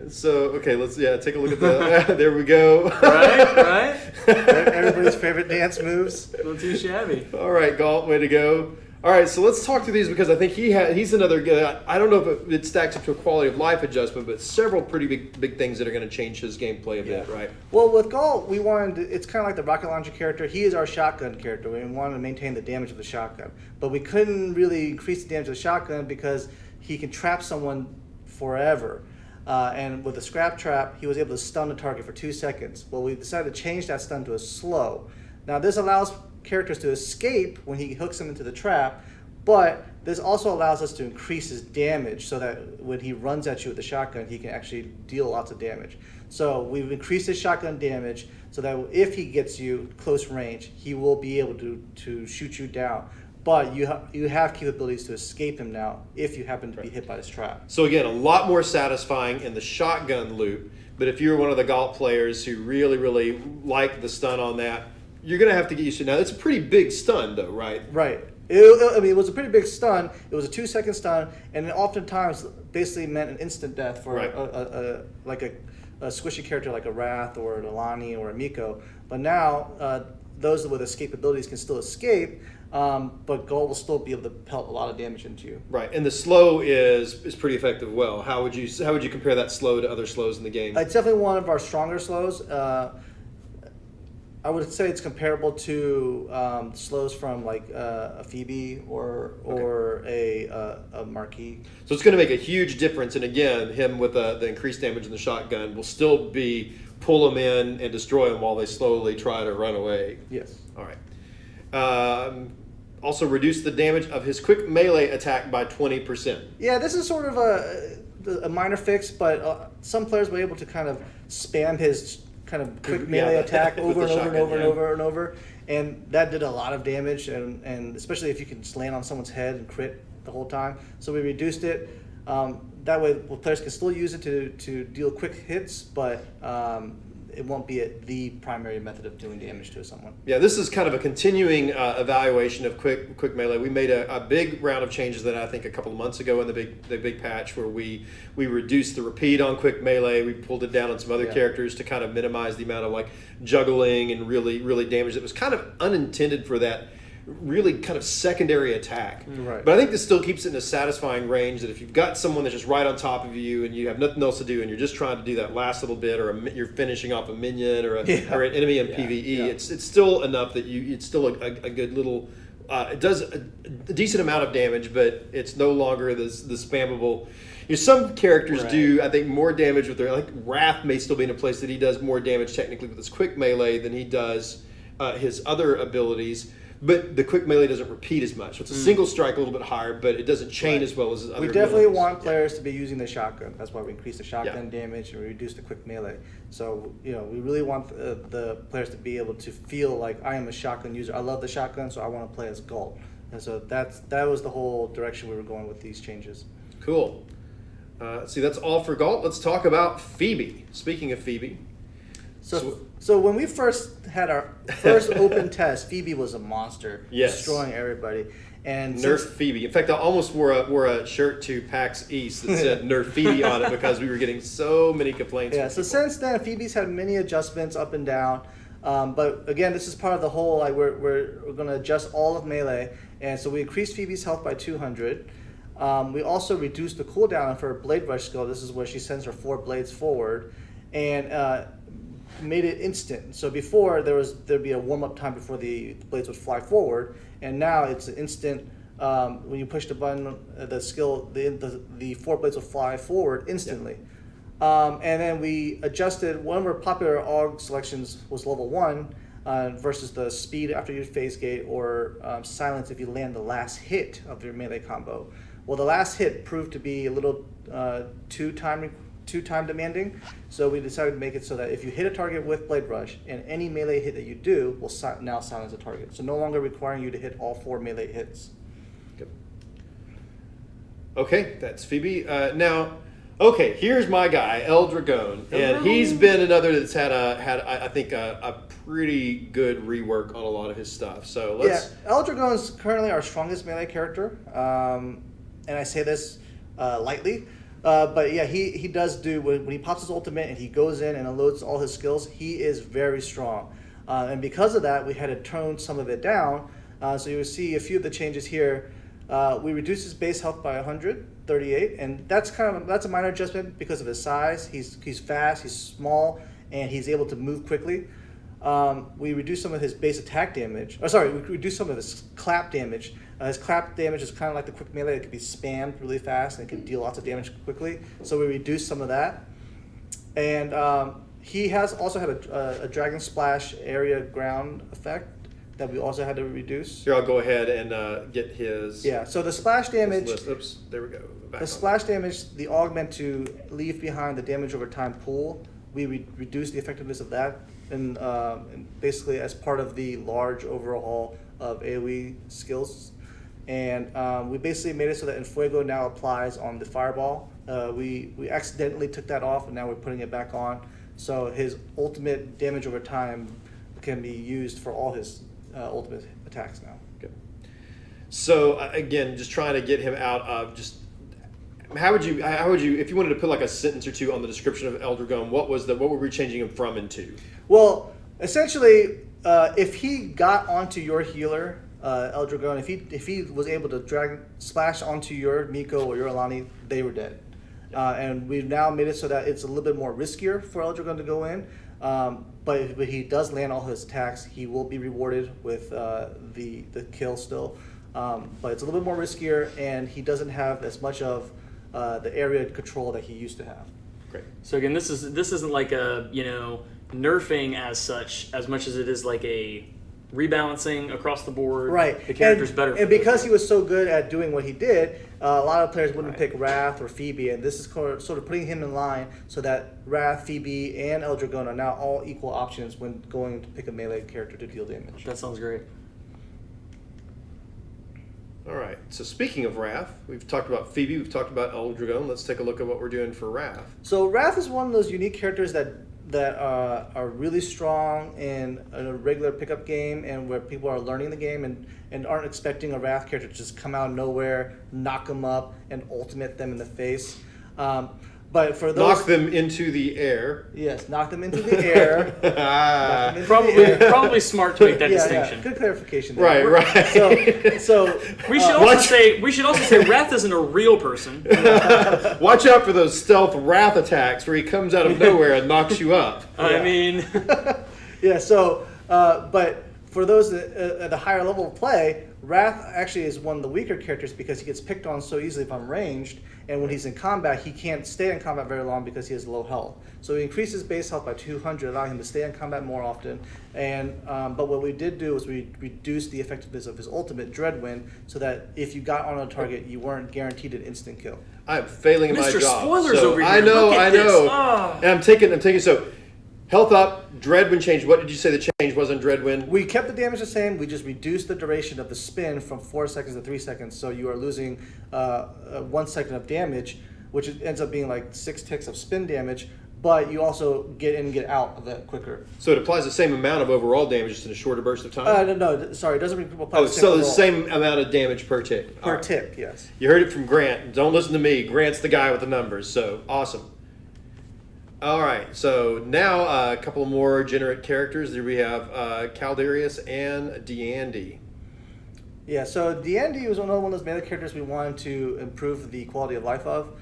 So okay, let's take a look at the. There we go. Right. Everybody's favorite dance moves. Not too shabby. All right, Galt, way to go. All right, so let's talk through these because I think he's another guy. I don't know if it stacks up to a quality of life adjustment, but several pretty big things that are going to change his gameplay a bit, right? Well, with Galt, we wanted to, it's kind of like the rocket launcher character. He is our shotgun character. We wanted to maintain the damage of the shotgun, but we couldn't really increase the damage of the shotgun because he can trap someone forever. And with the scrap trap, he was able to stun the target for 2 seconds. Well, we decided to change that stun to a slow. Now, this allows characters to escape when he hooks them into the trap, but this also allows us to increase his damage so that when he runs at you with the shotgun, he can actually deal lots of damage. So we've increased his shotgun damage so that if he gets you close range, he will be able to shoot you down. But you have capabilities to escape him now if you happen to be hit by this trap. So again, a lot more satisfying in the shotgun loop, but if you're one of the Galt players who really like the stun on that, you're going to have to get used to it. Now, it's a pretty big stun, though, right? Right. It was a pretty big stun. It was a 2-second stun, and it oftentimes basically meant an instant death for Right. a squishy character like a Wrath or an Alani or a Miko. But now, those with escape abilities can still escape, but Galt will still be able to pelt a lot of damage into you. Right, and the slow is pretty effective. Well, how would you compare that slow to other slows in the game? It's definitely one of our stronger slows. I would say it's comparable to slows from like a Phoebe or a Marquis. So it's going to make a huge difference. And again, him with the increased damage in the shotgun will still be pull them in and destroy them while they slowly try to run away. Yes. All right. Also reduce the damage of his quick melee attack by 20%. Yeah, this is sort of a minor fix, but some players were able to kind of spam his kind of quick melee attack over and over, and that did a lot of damage, and especially if you can just land on someone's head and crit the whole time. So we reduced it. That way, players can still use it to deal quick hits, but it won't be the primary method of doing damage to someone. Yeah, this is kind of a continuing evaluation of quick melee. We made a big round of changes that I think a couple of months ago in the big patch where we reduced the repeat on quick melee. We pulled it down on some other characters to kind of minimize the amount of like juggling and really damage that was kind of unintended for that really kind of secondary attack. Right. But I think this still keeps it in a satisfying range that if you've got someone that's just right on top of you and you have nothing else to do and you're just trying to do that last little bit, or you're finishing off a minion or an enemy in PvE, it's still enough that it's still a good little it does a decent amount of damage, but it's no longer the spammable. Some characters do, I think, more damage with their, like Wrath may still be in a place that he does more damage technically with his quick melee than he does his other abilities. But the quick melee doesn't repeat as much. So it's a single strike a little bit higher, but it doesn't chain as well as his other We definitely abilities. want players to be using the shotgun. That's why we increase the shotgun damage and we reduce the quick melee. So, we really want the players to be able to feel like I am a shotgun user. I love the shotgun, so I want to play as Galt. And so that was the whole direction we were going with these changes. Cool. See, that's all for Galt. Let's talk about Phoebe. Speaking of Phoebe. So when we first had our first open test, Phoebe was a monster, destroying everybody. And Nerf Phoebe. In fact, I almost wore a shirt to PAX East that said Nerf Phoebe on it because we were getting so many complaints. Yeah, so since then, Phoebe's had many adjustments up and down. But again, this is part of the whole, like we're going to adjust all of melee. And so we increased Phoebe's health by 200. We also reduced the cooldown for her Blade Rush skill. This is where she sends her 4 blades forward. And made it instant. So before there'd be a warm up time before the blades would fly forward, and now it's an instant. When you push the button, the 4 blades will fly forward instantly. And then we adjusted. One of our popular AUG selections was level 1 versus the speed after your phase gate, or silence if you land the last hit of your melee combo. Well, the last hit proved to be a little too time demanding, so we decided to make it so that if you hit a target with Blade Rush, and any melee hit that you do will now silence the target. So no longer requiring you to hit all 4 melee hits. Okay, that's Phoebe. Now, okay, here's my guy, El Dragon, and he's been another that's had I think a pretty good rework on a lot of his stuff. So let's. Yeah, El Dragon is currently our strongest melee character, and I say this lightly, but yeah, he does do when he pops his ultimate and he goes in and unloads all his skills. He is very strong, and because of that, we had to tone some of it down. So you will see a few of the changes here. We reduced his base health by 138, and that's a minor adjustment because of his size. He's fast, he's small, and he's able to move quickly. We reduced some of his base attack damage. We reduced some of his clap damage. His clap damage is kind of like the quick melee. It can be spammed really fast and it can deal lots of damage quickly. So we reduced some of that. And he has also had a Dragon Splash area ground effect that we also had to reduce. Here, I'll go ahead and get his. Yeah, so the splash damage. Oops, there we go. The splash damage, the augment to leave behind the damage over time pool, we reduced the effectiveness of that, and basically as part of the large overhaul of AoE skills. And we basically made it so that Enfuego now applies on the fireball. We accidentally took that off, and now we're putting it back on. So his ultimate damage over time can be used for all his ultimate attacks now. Okay. So again, just trying to get him out of just. How would you, if you wanted to put like a sentence or two on the description of El Dragon, what were we changing him from and to? Well, essentially, if he got onto your healer, El Dragon, if he was able to splash onto your Miko or your Alani, they were dead. And we've now made it so that it's a little bit more riskier for El Dragon to go in. But if he does land all his attacks, he will be rewarded with the kill still. But it's a little bit more riskier, and he doesn't have as much of the area control that he used to have. Great. So again, this isn't like a nerfing as much as it is like a rebalancing across the board. Right. The character's better. And because he was so good at doing what he did, a lot of players wouldn't pick Wrath or Phoebe, and this is sort of putting him in line so that Wrath, Phoebe, and El Dragon are now all equal options when going to pick a melee character to deal damage. That sounds great. All right. So speaking of Wrath, we've talked about Phoebe, we've talked about El Dragon. Let's take a look at what we're doing for Wrath. So Wrath is one of those unique characters that are really strong in a regular pickup game, and where people are learning the game and aren't expecting a Wrath character to just come out of nowhere, knock them up, and ultimate them in the face. But for those, knock them into the air. Yes, knock them into the air. Probably smart to make that distinction. Yeah, good clarification there. Right. So we should also say Wrath isn't a real person. Watch out for those stealth Wrath attacks where he comes out of nowhere and knocks you up. I mean, yeah. So, but for those at the higher level of play, Wrath actually is one of the weaker characters because he gets picked on so easily if I'm ranged, and when he's in combat, he can't stay in combat very long because he has low health. So we increased his base health by 200, allowing him to stay in combat more often. And but what we did do was we reduced the effectiveness of his ultimate, Dreadwind, so that if you got on a target, you weren't guaranteed an instant kill. I'm failing in my Mr. job. Spoilers over here. I know. Oh. And I'm taking so. Health up, Dreadwind change. What did you say the change was on Dreadwind? We kept the damage the same. We just reduced the duration of the spin from 4 seconds to 3 seconds. So you are losing 1 second of damage, which ends up being like 6 ticks of spin damage. But you also get in and get out of that quicker. So it applies the same amount of overall damage just in a shorter burst of time? No, sorry. It doesn't apply the same so the overall. same amount of damage per tick. Per tick, yes. You heard it from Grant. Don't listen to me. Grant's the guy with the numbers. So awesome. All right, so now a couple more generate characters. There we have Caldarius and Deandy. Yeah, so Deandy was another one of those melee characters we wanted to improve the quality of life of.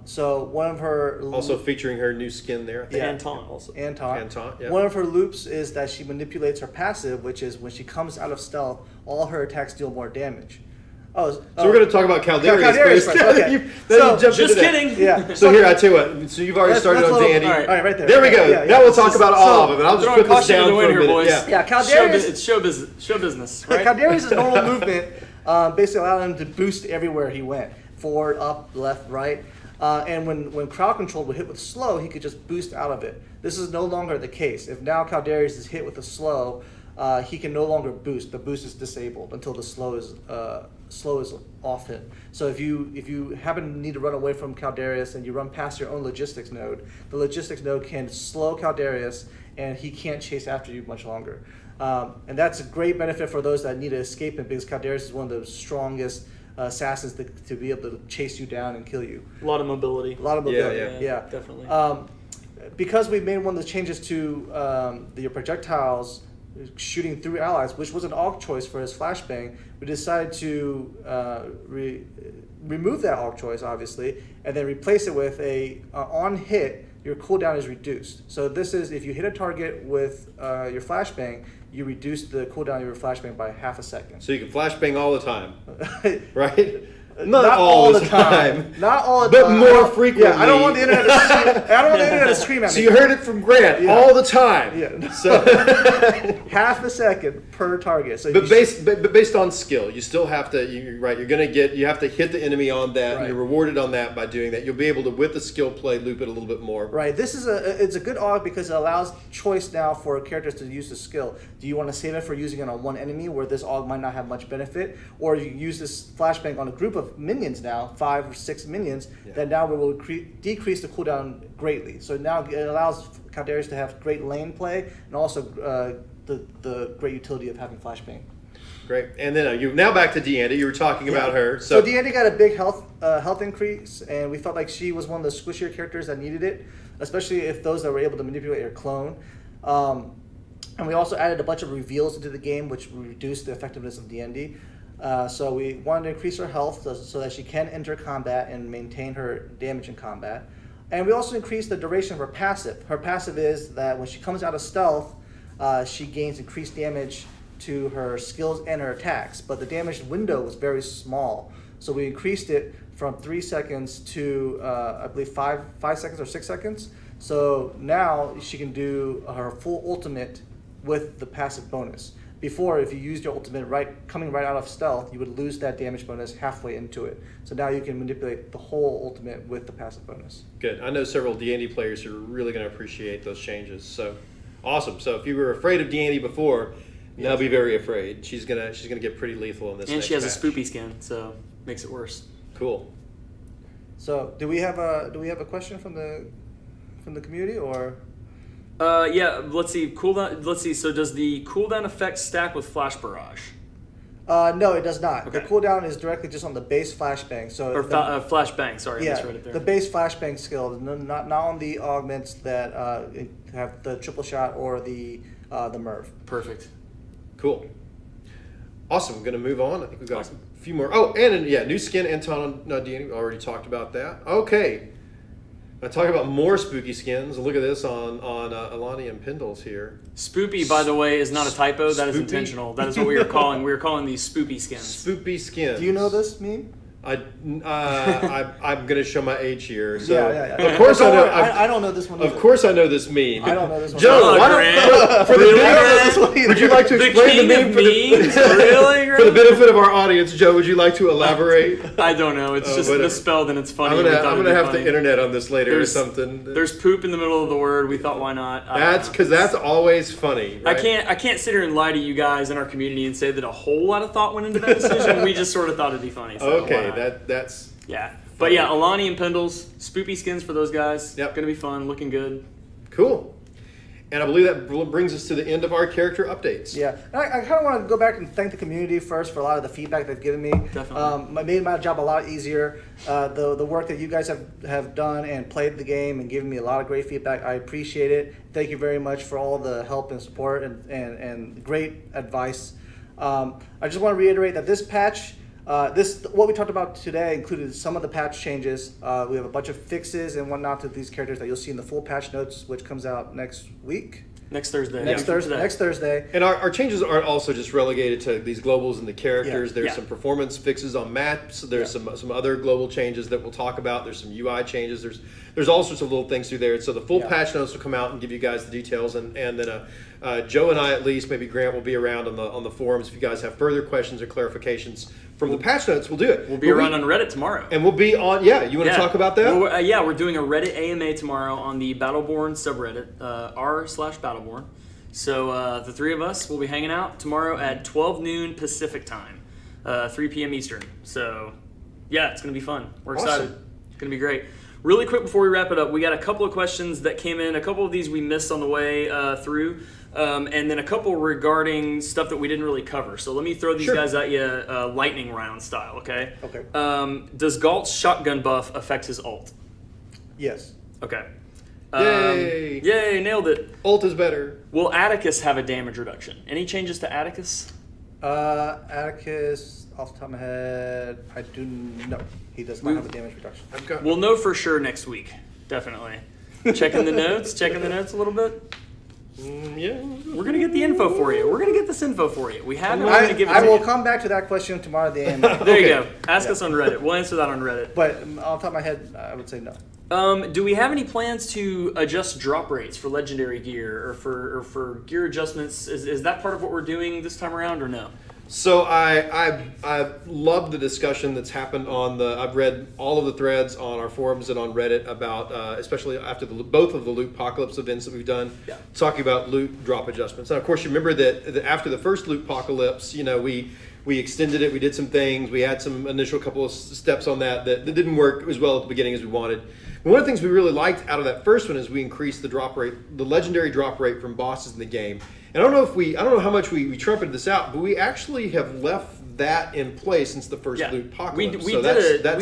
So one of her Also featuring her new skin there. I think. And taunt also. Anton. Yeah. One of her loops is that she manipulates her passive, which is when she comes out of stealth, all her attacks deal more damage. So we're going to talk about Caldarius first. Okay. Then you jumped Just into that. kidding. Yeah. So here, I tell you what. So you've already started on Dandy. All right. All right, right there. There we go. Yeah, Now we'll talk about all of them. And I'll just Throwing put this caution to down the for wind a here, minute. boys. Yeah. Yeah, Caldarius. It's show business, right? Caldarius' normal movement basically allowed him to boost everywhere he went. Forward, up, left, right. And when crowd control would hit with slow, he could just boost out of it. This is no longer the case. If now Caldarius is hit with a slow, he can no longer boost. The boost is disabled until the slow is off him. So if you happen to need to run away from Caldarius and you run past your own logistics node, the logistics node can slow Caldarius and he can't chase after you much longer. And that's a great benefit for those that need to escape him, because Caldarius is one of the strongest assassins to be able to chase you down and kill you. A lot of mobility. A lot of mobility. Yeah, definitely. Because we made one of the changes to your projectiles shooting through allies, which was an AUG choice for his flashbang, we decided to remove that AUG choice, obviously, and then replace it with on hit, your cooldown is reduced. So this is, if you hit a target with your flashbang, you reduce the cooldown of your flashbang by half a second. So you can flashbang all the time, right? Not all the time. Not all the but time. more frequently. Yeah, I don't want the internet to scream, I don't want the internet to scream at me. So you heard it from Grant all the time. Yeah. So, half a second per target. So but based on skill, you still have to. You're right. You have to hit the enemy on that. Right. And you're rewarded on that by doing that. You'll be able to, with the skill play, loop it a little bit more. Right. This is it's a good AUG because it allows choice now for characters to use the skill. Do you want to save it for using it on one enemy where this AUG might not have much benefit, or you use this flashbang on a group of minions now, 5 or 6 minions, that now will decrease the cooldown greatly. So now it allows Caldarius to have great lane play and also the great utility of having flashbang. Great. And then you now back to Deanna. You were talking about her. So Deanna got a big health increase, and we felt like she was one of the squishier characters that needed it, especially if those that were able to manipulate her clone. And we also added a bunch of reveals into the game, which reduced the effectiveness of D&D. So we wanted to increase her health so that she can enter combat and maintain her damage in combat. And we also increased the duration of her passive. Her passive is that when she comes out of stealth, she gains increased damage to her skills and her attacks, but the damage window was very small. So we increased it from 3 seconds to, I believe, 5 seconds or 6 seconds. So now she can do her full ultimate with the passive bonus. Before, if you used your ultimate coming right out of stealth, you would lose that damage bonus halfway into it. So now you can manipulate the whole ultimate with the passive bonus. Good. I know several D&D players who are really going to appreciate those changes. So awesome. So if you were afraid of D&D before, now be very afraid. She's gonna get pretty lethal in this. And she has patch. a spoopy skin, so makes it worse. Cool. So do we have a question from the community, or? Yeah, let's see. Cooldown. Let's see. So does the cooldown effect stack with Flash Barrage? No, it does not. Okay. The cooldown is directly just on the base flashbang. So Or Flash Bang. Sorry, I yeah, misread it there. the base flashbang skill, not on the augments that have the triple shot or the Merv. Perfect. Cool. Awesome. We're going to move on. I think we've got a few more. Oh, and new skin, Anton D&D. We already talked about that. Okay. I talk about more spooky skins. Look at this on Alani and Pendles here. Spoopy, by the way, is not a typo. That is Spoopy? intentional. That is what we are calling. We are calling these spoopy skins. Spoopy skins. Do you know this meme? I'm going to show my age here. So Yeah. Of course I know. I don't know this one either. Of course I know this meme. I don't know this one. Joe, Oh, why Grant. don't, for the Really, benefit- Grant? would you like to The explain king the meme of for the, memes? Really, for the Grant? benefit of our audience? Joe, would you like to elaborate? I don't know. It's just whatever. misspelled and it's funny. I'm We thought gonna it'd be have funny. to internet on this later There's- or something. There's poop in the middle of the word. We thought, why not? I don't That's know. because that's always funny. Right? I can't sit here and lie to you guys in our community and say that a whole lot of thought went into that decision. We just sort of thought it'd be funny. So why Okay, not? that's Yeah. But yeah, Alani and Pendles, spoopy skins for those guys. Yep. Gonna be fun, looking good. cool. And I believe that brings us to the end of our character updates. Yeah, and I kind of want to go back and thank the community first for a lot of the feedback they've given me. Definitely. Made my job a lot easier. The work that you guys have done and played the game and given me a lot of great feedback. I appreciate it. Thank you very much for all the help and support and great advice. I just want to reiterate that this patch What we talked about today included some of the patch changes. We have a bunch of fixes and whatnot to these characters that you'll see in the full patch notes, which comes out next week. Next Thursday. Next Thursday. And our changes aren't also just relegated to these globals and the characters. Yeah. There's Yeah. some performance fixes on maps. There's some other global changes that we'll talk about. There's some UI changes. There's all sorts of little things through there. So the full patch notes will come out and give you guys the details. And then Joe and I, at least, maybe Grant, will be around on the forums if you guys have further questions or clarifications from the patch notes. We'll do it. We'll be around on Reddit tomorrow. And we'll be on. Yeah, you want to talk about that? Well, we're doing a Reddit AMA tomorrow on the Battleborn subreddit, r/Battleborn. So the three of us will be hanging out tomorrow at 12 noon Pacific time, 3 p.m. Eastern. So, yeah, it's going to be fun. We're excited. Awesome. It's going to be great. Really quick before we wrap it up, we got a couple of questions that came in. A couple of these we missed on the way through, and then a couple regarding stuff that we didn't really cover. So let me throw these guys at you lightning round style, okay? Okay. Does Galt's shotgun buff affect his ult? Yes. Okay. Yay! Yay, nailed it. Ult is better. Will Atticus have a damage reduction? Any changes to Atticus? Atticus, off the top of my head, I do know. He does not have a damage reduction. We'll know for sure next week. Definitely. Checking the notes a little bit. Yeah. We're going to get the info for you. We're going to get this info for you. We haven't. We're going to give it I to will you. come back to that question tomorrow at the AMA. There you go. Ask us on Reddit. We'll answer that on Reddit. But off the top of my head, I would say no. Do we have any plans to adjust drop rates for legendary gear or for gear adjustments? Is that part of what we're doing this time around or no? So I love the discussion that's happened I've read all of the threads on our forums and on Reddit about, especially after both of the Loot Apocalypse events that we've done, talking about loot drop adjustments. And of course, you remember that after the first Loot Apocalypse, we extended it, we did some things, we had some initial couple of steps on that didn't work as well at the beginning as we wanted. But one of the things we really liked out of that first one is we increased the drop rate, the legendary drop rate from bosses in the game. And I don't know how much we trumpeted this out, but we actually have left that in place since the first Loot Apocalypse. We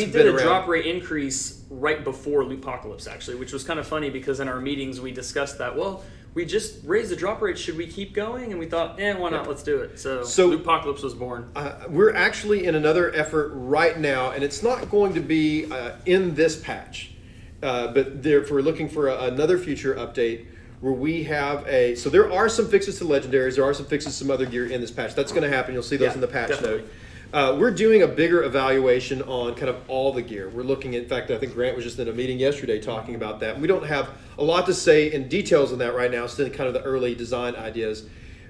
did a drop rate increase right before Loot Apocalypse, actually, which was kind of funny because in our meetings we discussed that. Well, we just raised the drop rate. Should we keep going? And we thought, why not? Let's do it. So Loot Apocalypse was born. We're actually in another effort right now, and it's not going to be in this patch, but if we're looking for another future update, where we have so there are some fixes to legendaries, there are some fixes to some other gear in this patch. That's going to happen. You'll see those in the patch definitely. note. We're doing a bigger evaluation on kind of all the gear. We're looking at, in fact, I think Grant was just in a meeting yesterday talking about that. We don't have a lot to say in details on that right now, still kind of the early design ideas.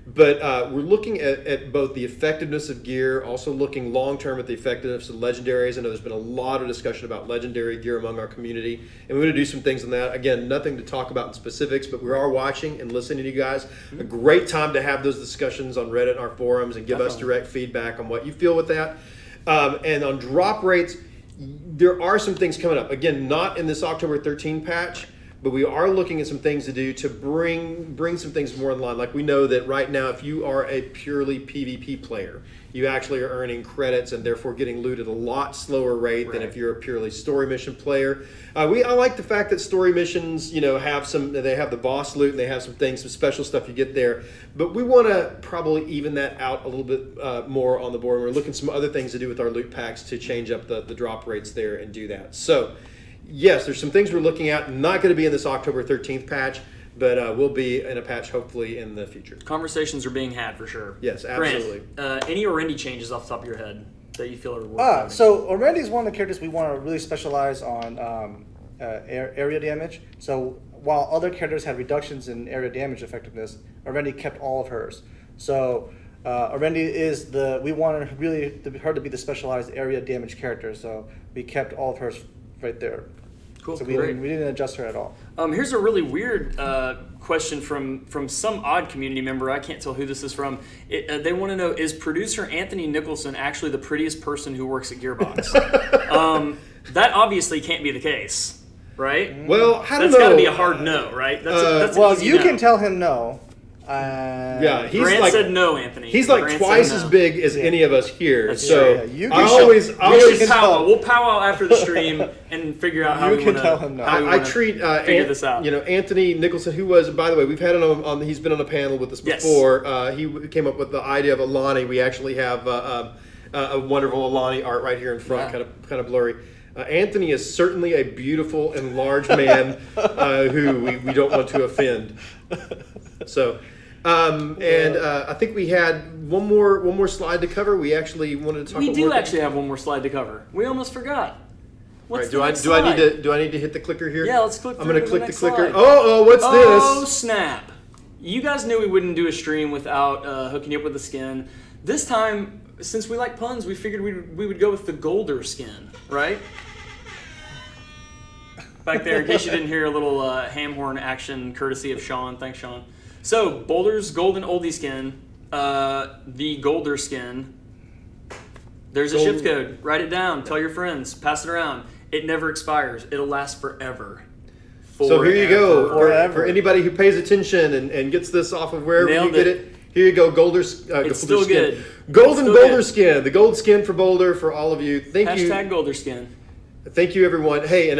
But we're looking at both the effectiveness of gear, also looking long-term at the effectiveness of legendaries. I know there's been a lot of discussion about legendary gear among our community, and we're going to do some things on that. Again, nothing to talk about in specifics, but we are watching and listening to you guys. A great time to have those discussions on Reddit and our forums and give us direct feedback on what you feel with that. And on drop rates, there are some things coming up. Again, not in this October 13 patch, but we are looking at some things to do to bring some things more in line. Like we know that right now, if you are a purely PvP player, you actually are earning credits and therefore getting loot at a lot slower rate than if you're a purely story mission player. I like the fact that story missions, they have the boss loot and they have some special stuff you get there. But we want to probably even that out a little bit more on the board. We're looking at some other things to do with our loot packs to change up the drop rates there and do that. So, yes, there's some things we're looking at. Not going to be in this October 13th patch, but we'll be in a patch hopefully in the future. Conversations are being had for sure. Yes, absolutely. Grant, any Orendi changes off the top of your head that you feel are worth So Orendi is one of the characters we want to really specialize on area damage. So while other characters had reductions in area damage effectiveness, Orendi kept all of hers. So Orendi we want her to be the specialized area damage character. So we kept all of hers right there. Cool. So we didn't adjust her at all. Here's a really weird question from some odd community member. I can't tell who this is from. They want to know, is producer Anthony Nicholson actually the prettiest person who works at Gearbox? That obviously can't be the case, right? Well, I don't know. That's got to be a hard no, right? That's an easy you no. can tell him no. Grant said no, Anthony. He's like Grant twice said as no. big as any of us here. That's so true. I should powwow. We'll powwow after the stream and figure out how we want to tell him no. I treat figure this out. Anthony Nicholson, who was, by the way, we've had him on. He's been on a panel with us before. He came up with the idea of Alani. We actually have a wonderful Alani art right here in front, Yeah. kind of blurry. Anthony is certainly a beautiful and large man who we don't want to offend. So, I think we had one more slide to cover. We actually wanted to talk. We about do more actually have one more slide to cover. We almost forgot. What's Right, the next do I slide? need to hit the clicker here? Yeah, let's click. I'm going to click the next clicker. slide. Oh, what's Oh this? snap! You guys knew we wouldn't do a stream without hooking you up with the skin. This time, since we like puns, we figured we would go with the Golder skin, right? Back there, in case you didn't hear a little ham horn action courtesy of Sean. Thanks, Sean. So, Boulder's Golden Oldie skin, the Golder skin. There's a shift code. Write it down. Tell your friends. Pass it around. It never expires. It'll last forever. So here you go. Forever. For anybody who pays attention and gets this off of wherever Nailed you get it. it, here you go. Golder's It's still skin. good. Golden It's still Boulder good. skin. The gold skin for Boulder for all of you. Thank you. Hashtag Golder skin. Thank you, everyone. Hey, and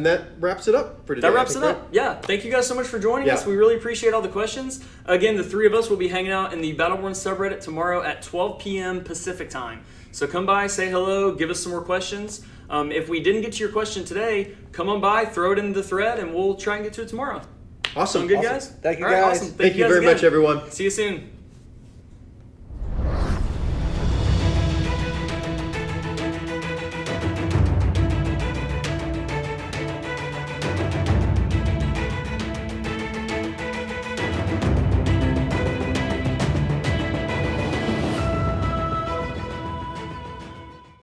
that wraps it up for today. That wraps I it think, up. Yeah. Thank you guys so much for joining Yeah. us. We really appreciate all the questions. Again, the three of us will be hanging out in the Battleborn subreddit tomorrow at 12 p.m. Pacific time. So come by, say hello, give us some more questions. If we didn't get to your question today, come on by, throw it in the thread, and we'll try and get to it tomorrow. Awesome. Sound good, guys? Thank you, All right, guys. awesome. Thank you guys very again. much, everyone. See you soon.